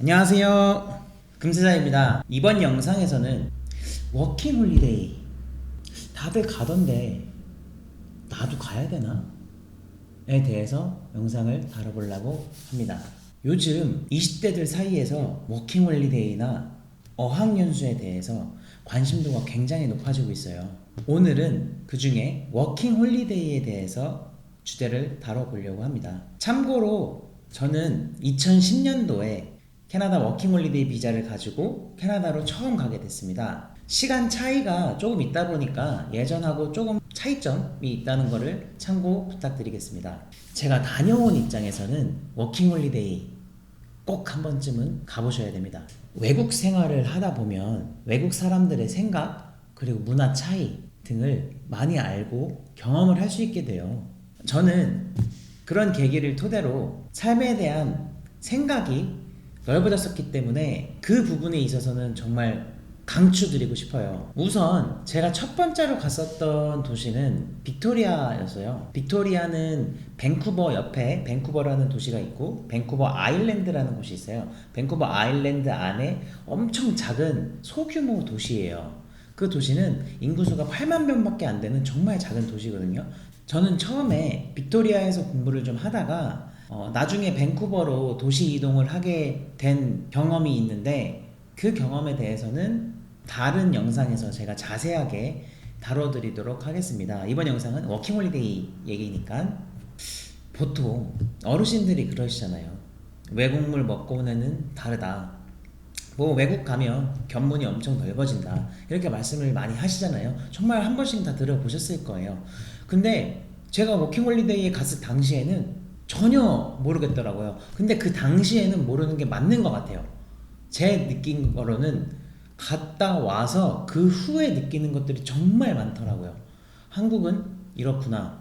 안녕하세요, 금세자입니다. 이번 영상에서는 워킹 홀리데이 다들 가던데 나도 가야 되나? 에 대해서 영상을 다뤄보려고 합니다. 요즘 20대들 사이에서 워킹 홀리데이나 어학연수에 대해서 관심도가 굉장히 높아지고 있어요. 오늘은 그 중에 워킹 홀리데이에 대해서 주제를 다뤄보려고 합니다. 참고로 저는 2010년도에 캐나다 워킹 홀리데이 비자를 가지고 캐나다로 처음 가게 됐습니다. 시간 차이가 조금 있다 보니까 예전하고 조금 차이점이 있다는 것을 참고 부탁드리겠습니다. 제가 다녀온 입장에서는 워킹 홀리데이 꼭 한 번쯤은 가보셔야 됩니다. 외국 생활을 하다 보면 외국 사람들의 생각 그리고 문화 차이 등을 많이 알고 경험을 할 수 있게 돼요. 저는 그런 계기를 토대로 삶에 대한 생각이 넓어졌었기 때문에 그 부분에 있어서는 정말 강추드리고 싶어요. 우선 제가 첫 번째로 갔었던 도시는 빅토리아였어요. 빅토리아는 밴쿠버 옆에 밴쿠버라는 도시가 있고 밴쿠버 아일랜드라는 곳이 있어요. 밴쿠버 아일랜드 안에 엄청 작은 소규모 도시예요. 그 도시는 인구수가 8만 명밖에 안 되는 정말 작은 도시거든요. 저는 처음에 빅토리아에서 공부를 좀 하다가 나중에 밴쿠버로 도시 이동을 하게 된 경험이 있는데 그 경험에 대해서는 다른 영상에서 제가 자세하게 다뤄드리도록 하겠습니다. 이번 영상은 워킹홀리데이 얘기니까 보통 어르신들이 그러시잖아요. 외국물 먹고는 다르다. 뭐 외국 가면 견문이 엄청 넓어진다. 이렇게 말씀을 많이 하시잖아요. 정말 한 번씩 다 들어보셨을 거예요. 근데 제가 워킹홀리데이에 갔을 당시에는 전혀 모르겠더라고요. 근데 그 당시에는 모르는 게 맞는 것 같아요. 제 느낀 거로는 갔다 와서 그 후에 느끼는 것들이 정말 많더라고요. 한국은 이렇구나.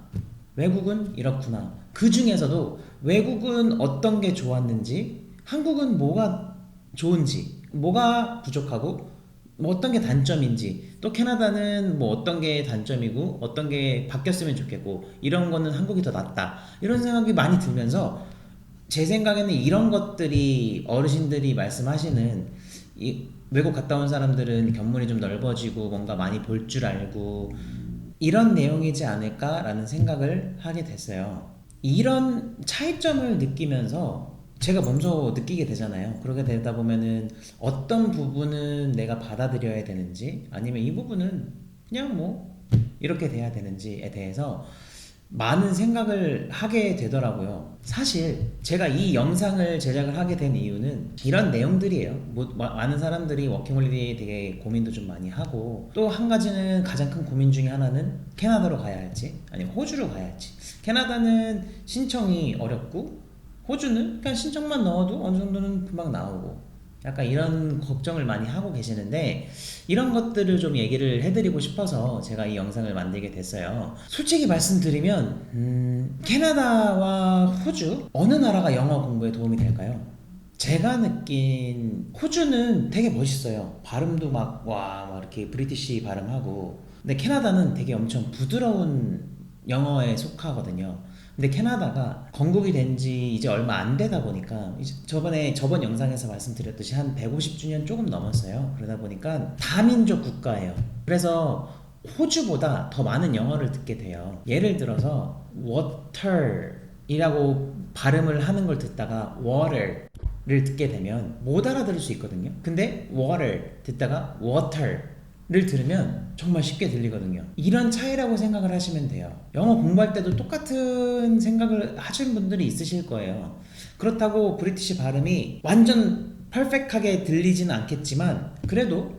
외국은 이렇구나. 그 중에서도 외국은 어떤 게 좋았는지, 한국은 뭐가 좋은지, 뭐가 부족하고, 뭐 어떤 게 단점인지, 또 캐나다는 뭐 어떤 게 단점이고, 어떤 게 바뀌었으면 좋겠고, 이런 거는 한국이 더 낫다. 이런 생각이 많이 들면서 제 생각에는 이런 것들이 어르신들이 말씀하시는 외국 갔다 온 사람들은 견문이 좀 넓어지고 뭔가 많이 볼 줄 알고 이런 내용이지 않을까라는 생각을 하게 됐어요. 이런 차이점을 느끼면서 제가 몸소 느끼게 되잖아요. 그렇게 되다 보면은 어떤 부분은 내가 받아들여야 되는지 아니면 이 부분은 그냥 뭐 이렇게 돼야 되는지에 대해서 많은 생각을 하게 되더라고요. 사실 제가 이 영상을 제작을 하게 된 이유는 이런 내용들이에요. 많은 사람들이 워킹홀리데이에 되게 고민도 좀 많이 하고 또 한 가지는 가장 큰 고민 중에 하나는 캐나다로 가야 할지 아니면 호주로 가야 할지. 캐나다는 신청이 어렵고 호주는 그냥 신청만 넣어도 어느 정도는 금방 나오고 약간 이런 걱정을 많이 하고 계시는데 이런 것들을 좀 얘기를 해드리고 싶어서 제가 이 영상을 만들게 됐어요. 솔직히 말씀드리면 캐나다와 호주 어느 나라가 영어 공부에 도움이 될까요? 제가 느낀 호주는 되게 멋있어요. 발음도 막 이렇게 브리티시 발음하고 근데 캐나다는 되게 엄청 부드러운 영어에 속하거든요. 근데 캐나다가 건국이 된 지 이제 얼마 안 되다 보니까 저번 영상에서 말씀드렸듯이 한 150주년 조금 넘었어요. 그러다 보니까 다민족 국가예요. 그래서 호주보다 더 많은 영어를 듣게 돼요. 예를 들어서 water이라고 발음을 하는 걸 듣다가 water를 듣게 되면 못 알아들을 수 있거든요. 근데 water 듣다가 water를 들으면 정말 쉽게 들리거든요. 이런 차이라고 생각을 하시면 돼요. 영어 공부할 때도 똑같은 생각을 하시는 분들이 있으실 거예요. 그렇다고 브리티시 발음이 완전 퍼펙트하게 들리지는 않겠지만 그래도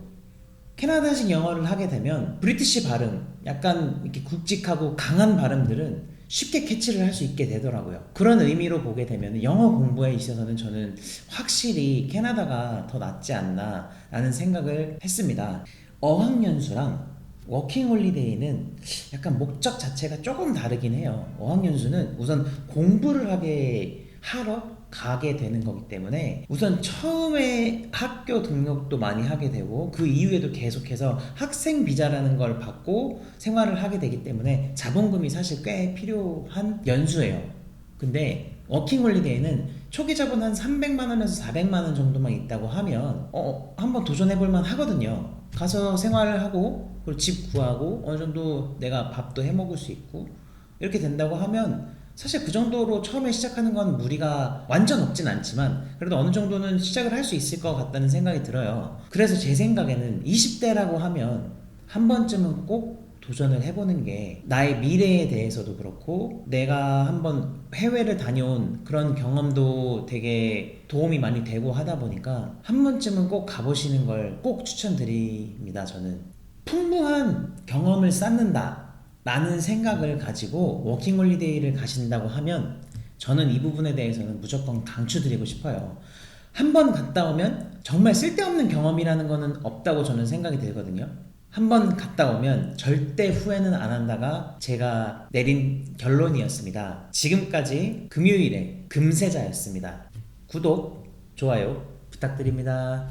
캐나다식 영어를 하게 되면 브리티시 발음, 약간 이렇게 굵직하고 강한 발음들은 쉽게 캐치를 할 수 있게 되더라고요. 그런 의미로 보게 되면 영어 공부에 있어서는 저는 확실히 캐나다가 더 낫지 않나 라는 생각을 했습니다. 어학연수랑 워킹홀리데이는 약간 목적 자체가 조금 다르긴 해요. 어학연수는 우선 공부를 하러 가게 되는 거기 때문에 우선 처음에 학교 등록도 많이 하게 되고 그 이후에도 계속해서 학생 비자라는 걸 받고 생활을 하게 되기 때문에 자본금이 사실 꽤 필요한 연수예요. 근데 워킹 홀리데이는 초기 자본 한 300만 원에서 400만 원 정도만 있다고 하면 한번 도전해 볼 만 하거든요. 가서 생활을 하고 그리고 집 구하고 어느 정도 내가 밥도 해 먹을 수 있고 이렇게 된다고 하면 사실 그 정도로 처음에 시작하는 건 무리가 완전 없진 않지만 그래도 어느 정도는 시작을 할 수 있을 것 같다는 생각이 들어요. 그래서 제 생각에는 20대라고 하면 한 번쯤은 꼭 도전을 해보는 게 나의 미래에 대해서도 그렇고 내가 한번 해외를 다녀온 그런 경험도 되게 도움이 많이 되고 하다 보니까 한 번쯤은 꼭 가보시는 걸 꼭 추천드립니다. 저는 풍부한 경험을 쌓는다 라는 생각을 가지고 워킹홀리데이를 가신다고 하면 저는 이 부분에 대해서는 무조건 강추드리고 싶어요. 한 번 갔다 오면 정말 쓸데없는 경험이라는 거는 없다고 저는 생각이 들거든요. 한 번 갔다 오면 절대 후회는 안 한다가 제가 내린 결론이었습니다. 지금까지 금요일에 금세자였습니다. 구독, 좋아요 부탁드립니다.